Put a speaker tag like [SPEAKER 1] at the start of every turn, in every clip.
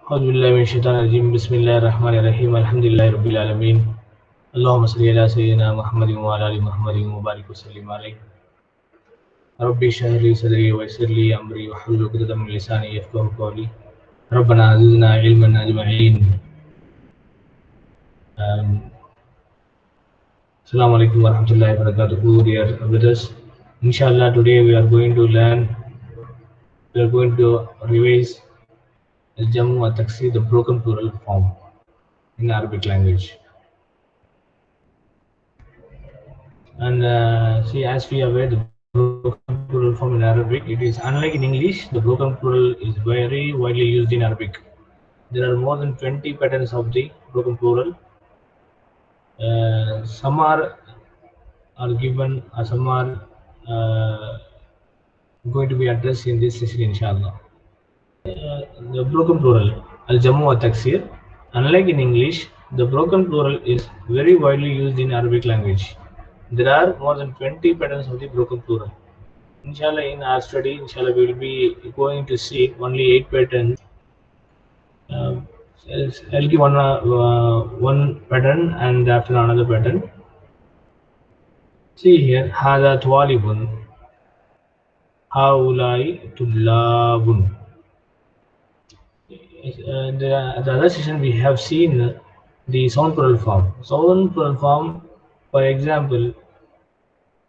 [SPEAKER 1] أعوذ بالله من الشيطان الرجيم بسم الله الرحمن الرحيم الحمد لله رب العالمين اللهم صل على سيدنا محمد وعلى آل محمد وبارك وسلم عليه ربي اشرح لي صدري ويسر لي أمري واحلل عقدة من لساني يفقهوا قولي ربنا زدنا علما أجمعين. Assalamu alaikum warahmatullahi wabarakatuh, dear brothers. Inshallah, today we are going to revise Al-Jamu wa Taksir, the broken plural form in Arabic language. And see, as we are aware, the broken plural form in Arabic, it is unlike in English. The broken plural is very widely used in Arabic. There are more than 20 patterns of the broken plural. Some are given, or some are going to be addressed in this session, inshallah. The broken plural, al-jamu wa taksir. Unlike in English, the broken plural is very widely used in Arabic language. There are more than 20 patterns of the broken plural. Inshallah, in our study, inshallah, we will be going to see only 8 patterns. I'll give one pattern and after another pattern. See here, hada twalibun, haulai tullabun. The other session we have seen the sound plural form. Sound plural form, for example,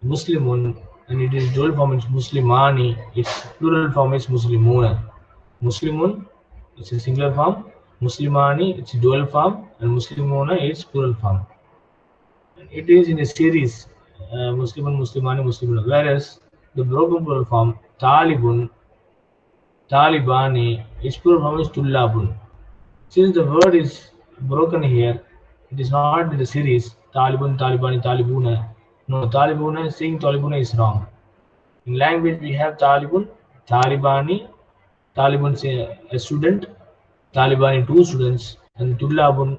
[SPEAKER 1] Muslimun, and it is dual form is Muslimani, its plural form is Muslimuna. Muslimun, it's a singular form. Muslimani, it's dual form, and Muslimuna is plural form. It is in a series, Muslimun, Muslimani, Muslimuna. Whereas the broken plural form, Talibun, Talibani, its plural form is Tullabun. Since the word is broken here, it is not in the series Talibun, Talibani, Talibuna. No, Talibuna, saying Talibuna is wrong. In language, we have Talibun, Talibani, Talibun a student, Talibani 2 students, and Tullabun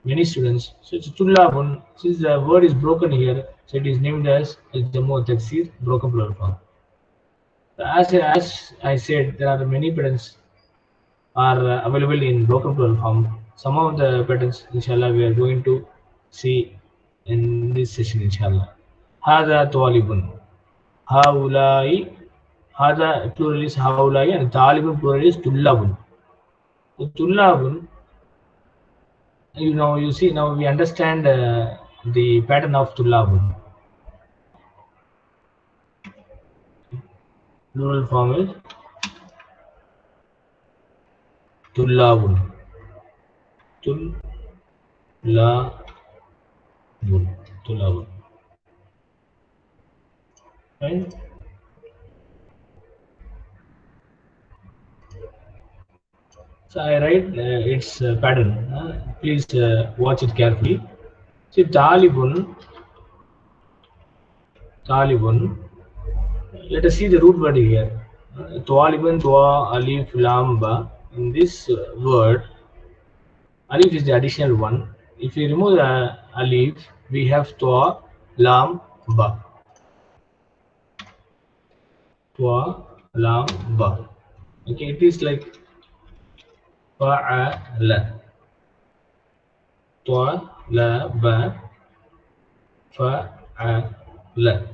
[SPEAKER 1] many students. So it's Tullabun. Since the word is broken here, so it is named as Jamu Taksir, broken plural form. As I said, there are many patterns are available in broken plural form. Some of the patterns, inshallah, we are going to see in this session, inshallah. Hada Talibun. Haulai. Hada plural is Haulai and Talibun plural is Tullabun. So Tullabun, you see, now we understand the pattern of Tullabun. Plural form is Tullabun. Tullabun. Right? So I write its pattern. Please watch it carefully. See, Talibun. Let us see the root word here. Talibun, Twa, Alif, Lam, Ba. In this word, Alif is the additional one. If we remove the Alif, we have Twa, Lam, Ba. Twa, Lam, Ba. Okay, it is like Fa'ala. Twa, La, Ba, Fa'ala.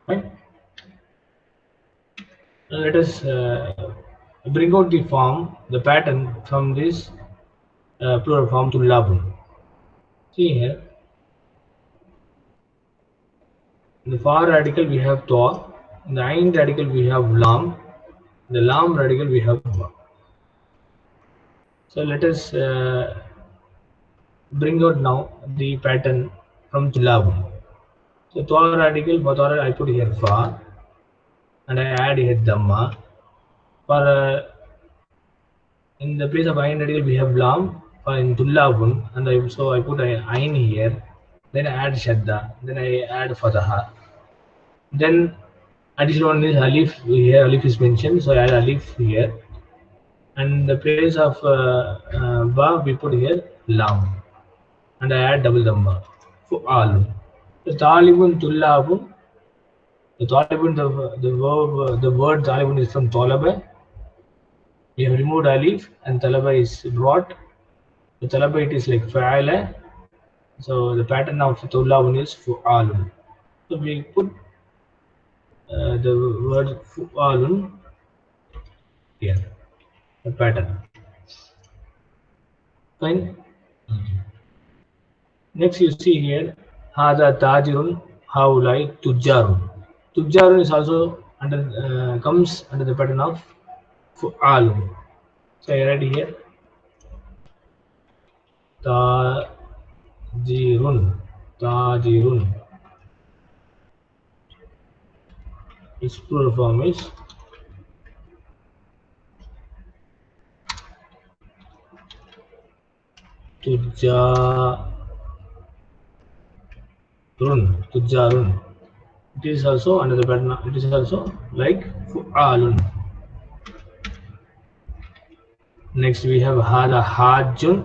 [SPEAKER 1] Right? Let us bring out the form, the pattern from this plural form Tullabun. See here, in the far radical we have Twa, in the Ain radical we have Lam, in the Lam radical we have Ba. So let us bring out now the pattern from Tullabun. So Twa radical, Ba I put here Fa, and I add here Dhamma. For in the place of Ain radical we have Lam. For in Tullabun, and I put Ain here. Then I add Shadda. Then I add Fataha. Then additional one is Alif. Here Alif is mentioned, so I add Alif here. And the place of Ba we put here Lam. And I add double Dhamma. Fu'al. So Talibun, Tullabun. The Talibun, the word Talibun is from Talaba. We have removed alif and talaba is brought. The talaba it is like fa'ala. So the pattern of tullabun is fu'alun. So we put the word fu'alun here, the pattern. Fine. Next you see here, hada tajirun, haulai tujjarun. Tujjarun is also under comes under the pattern of fu'alun. So I write here tajirun, tajirun. Its plural form is tujjarun. It is also under the pattern. It is also like fu'alun. Next we have hada hajjun,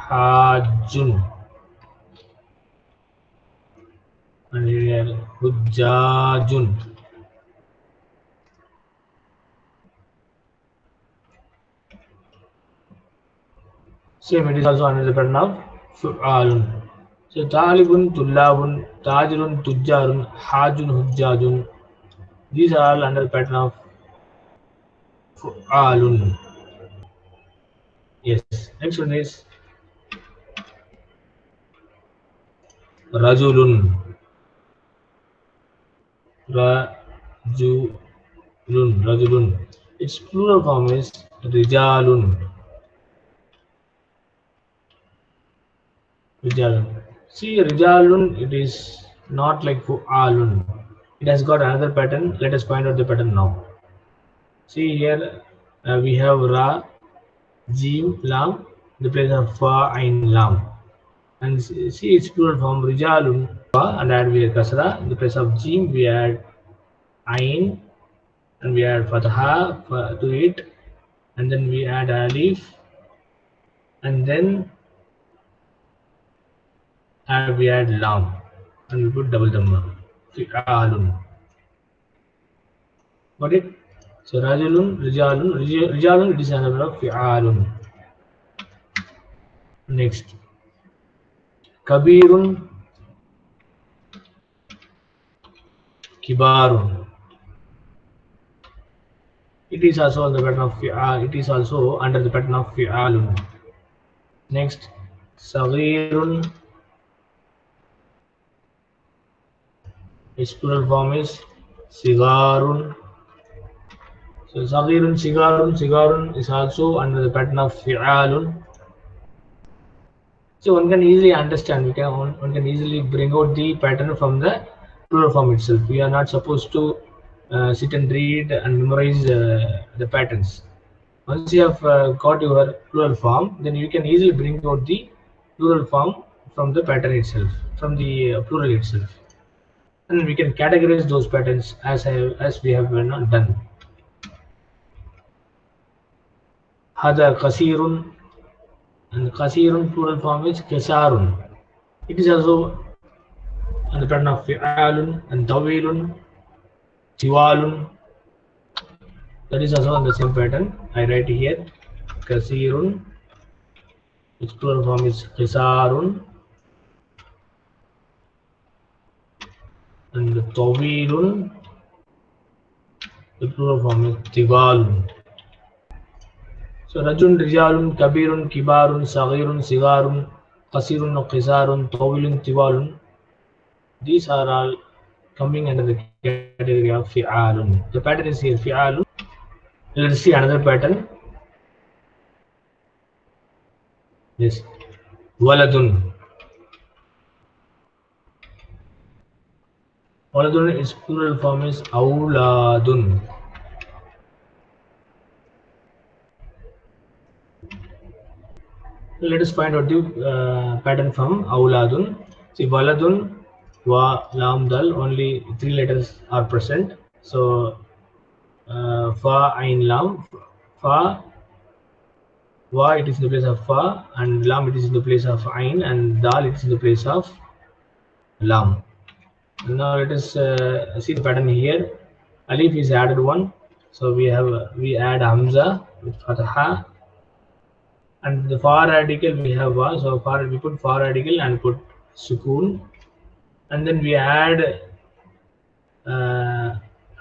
[SPEAKER 1] hajjun, and here hujjajun. Same, it is also under the pattern of fu'alun. So talibun, tullabun, tajirun, tujjarun, hajjun, hujjajun. These are all under the pattern of fu'alun. Yes. Next one is rajulun, rajulun. Its plural form is rijalun. Rijalun. See, rijalun, it is not like fu'alun. It has got another pattern. Let us find out the pattern now. See here, we have ra, jim, lam, the place of fa, ain, lam. And see its plural form rijalun, fa, and add we kasra. In the place of jim, we add ain, and we add fatha to it, and then we add alif, and then we add lam, and we put double dhamma. Fi'alun. Got it? So rajulun, rijalun, it is another of fi'alun. Next, kabirun, kibarun. It is also the pattern of it is also under the pattern of fi'alun. Next, saghirun. Its plural form is sigarun. So saghirun, sigarun is also under the pattern of fi'alun. So one can easily understand. One can easily bring out the pattern from the plural form itself. We are not supposed to sit and read and memorize the patterns. Once you have got your plural form, then you can easily bring out the plural form from the pattern itself, from the plural itself, and we can categorize those patterns as we have done. Hada kasirun, and kasirun plural form is kasarun. It is also on the pattern of fi'alun and tawilun, tiwalun. That is also on the same pattern. I write here kasirun, its plural form is qisarun, and tawilun, the plural form is tiwalun. So rajun, rijalun, kabirun, kibarun, saghirun, sigarun, qasirun, qisarun, tawilun, tiwalun. These are all coming under the category of fi'alun. The pattern is here fi'alun. Let's see another pattern. Yes, waladun. Waladun, its plural form is awladun. Let us find out the pattern from awladun. See, waladun, wa, lam, dal, only 3 letters are present. So fa, ain, lam. Fa, wa, it is in the place of fa, and lam, it is in the place of ain, and dal, it is in the place of lam. Now let us see the pattern here. Alif is added one, So we add hamza with fatha, and the far radical we have wa. So we put far radical and put sukoon, and then we add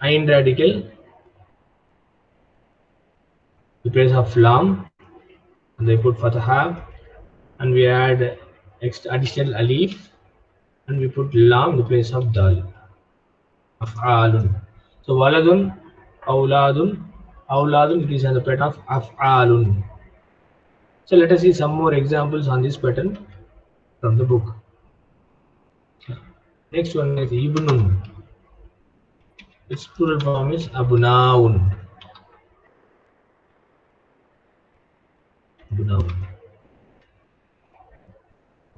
[SPEAKER 1] ain radical in place of lam, and they put fatha, and we add additional alif, and we put lam in the place of dal. Af'alun. So waladun, awladun, it is on the pattern of af'alun. So let us see some more examples on this pattern from the book. Next one is ibnun. Its plural form is abunaun.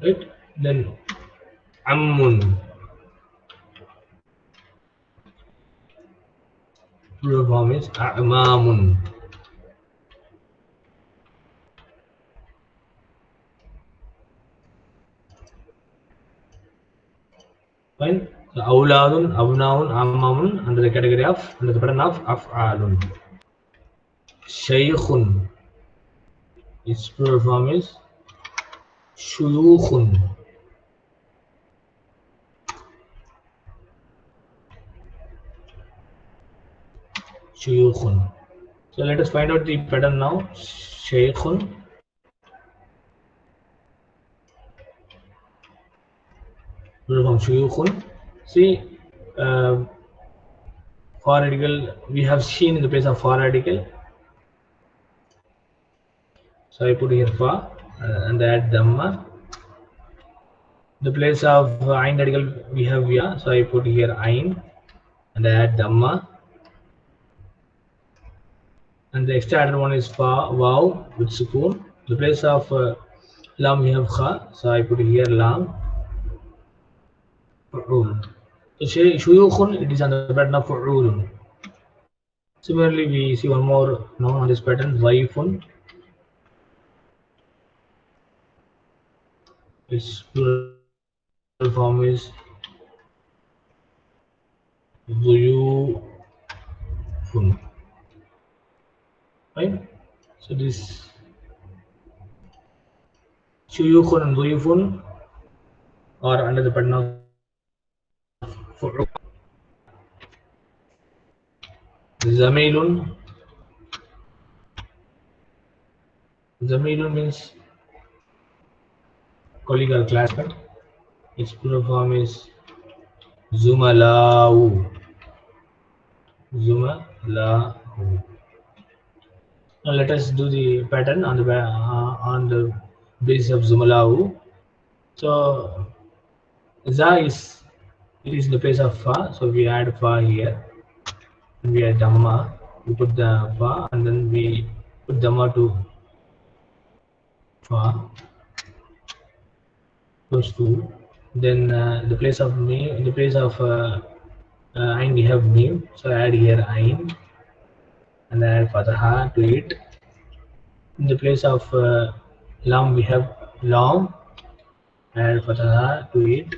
[SPEAKER 1] Right? Then ammun. Plural form is a'mamun. Fine. So awladun, abnaun, ammamun under the category of under the pattern of af'alun. Shaykhun. Its plural form is shuyukhun. Shuyukhun. So let us find out the pattern now. Shaykhun. Plural form shuyukhun. See, for radical we have seen in the place of for radical. So I put here fa and add dhamma. The place of ain radical we have ya, so I put here ain and add dhamma. And the extra added one is fa wow with sukoon. The place of lam we have kha, so I put here lam. Fu'ul. So shuyukhun, it is on the pattern of fu'ulun. Similarly, we see one more noun on this pattern, dhaifun. Its plural form is dhuyufun. Right? So this shuyukhun and dhuyufun are under the pattern of fu'ul. Zamilun. Zamilun means colleague or classmate. Its plural form is zumalau. Zumalau. Now let us do the pattern on the basis of zumalau. So za is in the place of fa, so we add fa here, and we add dhamma. We put the fa, and then we put dhamma to fa. Those two. Then the place of me, in the place of ain we have mim, so I add here ain and add fatha to it. In the place of lam we have lam, add fatha to it,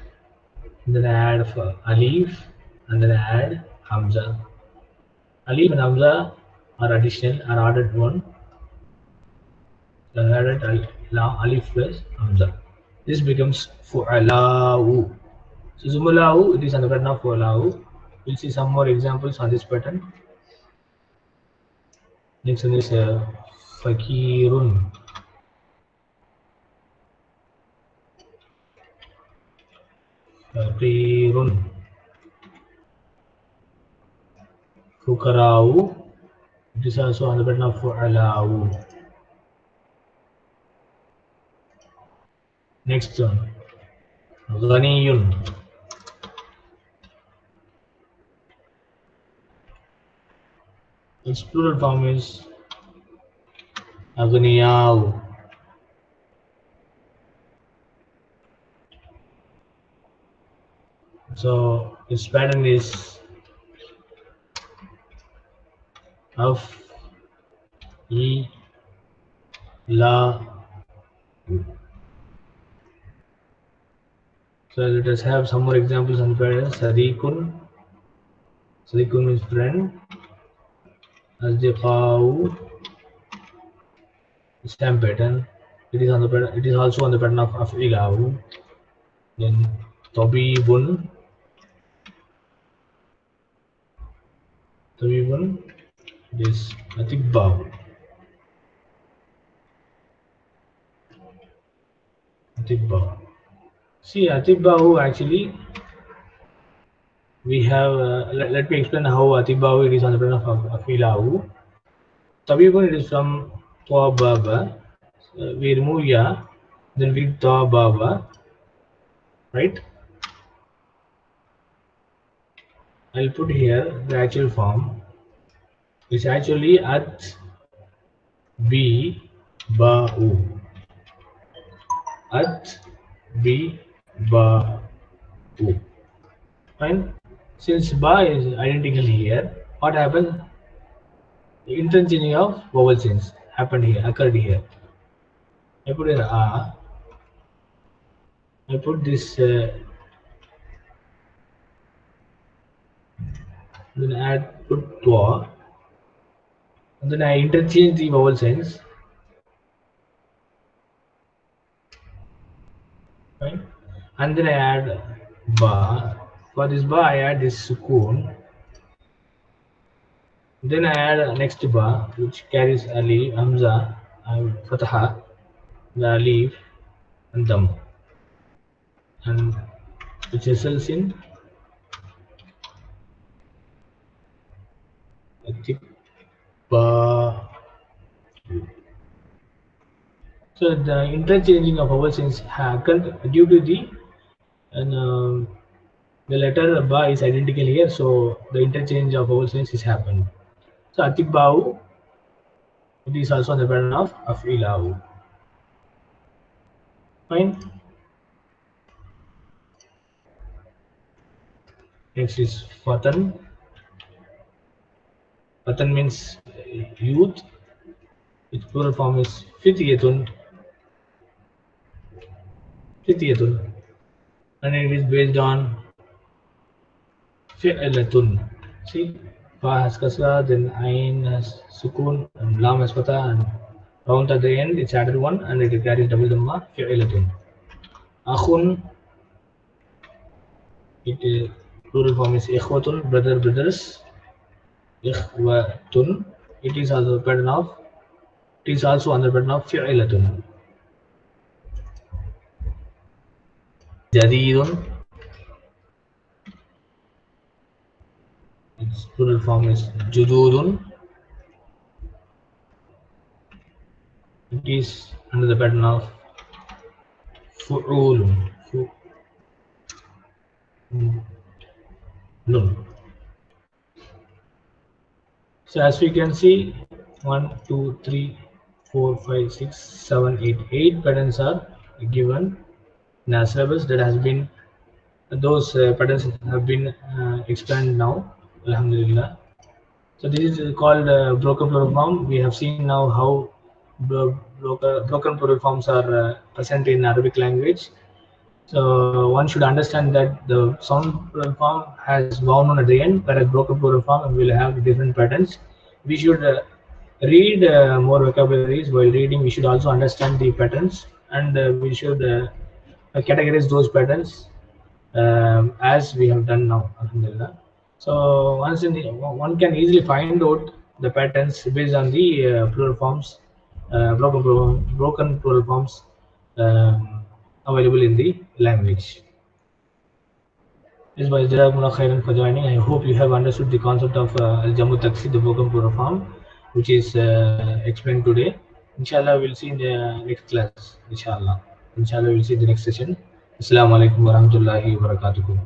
[SPEAKER 1] and then I add alif, and then I add hamza. Alif and hamza are additional, are added one. So I added alif plus hamza. This becomes fu'alau. So zumulau, it is on the pattern of fu'alau. We'll see some more examples on this pattern. Next one is fakirun. Fakirun. Fukarau. It is also on the pattern of fu'alau. Next one. Ghaniyun. Its plural form is aghniyau. So its pattern is of e la. So let us have some more examples on the pattern. Sadiqun. Sadiqun means friend. أصدقاء, same pattern. It is on the pattern. It is also on the pattern of أفعله. Then طبيب, this أطباء. See, أطباء actually we have. Let me explain how أطباء it is on the pattern of أفعله. طبيب it is from طبابة. We remove ya, then we طبابة, right? I'll put here the actual form. It's actually at b ba u. At b ba u. Fine. Since ba is identical here, what happened? The interchanging of vowel sounds happened here, occurred here. I put here a. I put this. Then add put twa. And then I interchange the vowel sounds. Right? And then I add ba. For this ba, I add this sukoon. Then I add next ba, which carries alif, hamza, and fatha, the alif, and dam, and which results in ba. So the interchanging of vowel sounds happened due to the the letter ba is identical here, so the interchange of vowel sounds is happened. So atibau, it is also on the pattern of afilahu. Fine. Next is fatan. Fatan means youth. Its plural form is fityatun. Fityatun, and it is based on fi'latun. See, fa has kasra, then ain has sukun, and lam has fatha, and round at the end it's added one, and it carries double dhamma. Fi'latun. Akhun, it plural form is ikhwatun, brothers. Ikhwatun. It is also pattern of. It is also on the pattern of fi'latun. Jadidun. Its plural form is jududun. It is under the pattern of fu'ulun. So as we can see, 1, 2, 3, 4, 5, 6, 7, 8. 8 patterns are given in our syllabus. That has been, those patterns have been explained now, alhamdulillah. So this is called broken plural form. We have seen now how broken plural forms are present in Arabic language. So one should understand that the sound plural form has vowel at the end, whereas broken plural form will have different patterns. We should read more vocabularies. While reading, we should also understand the patterns, and we should categorize those patterns as we have done now, alhamdulillah. So one can easily find out the patterns based on the plural forms, broken plural forms available in the language. This was Jazakumullah khairan for joining. I hope you have understood the concept of al-jamu taksir, the broken plural form, which is explained today. Inshallah, we'll see in the next class. Inshallah, we'll see in the next session. Assalamu alaikum wa rahmatullahi wa barakatuh.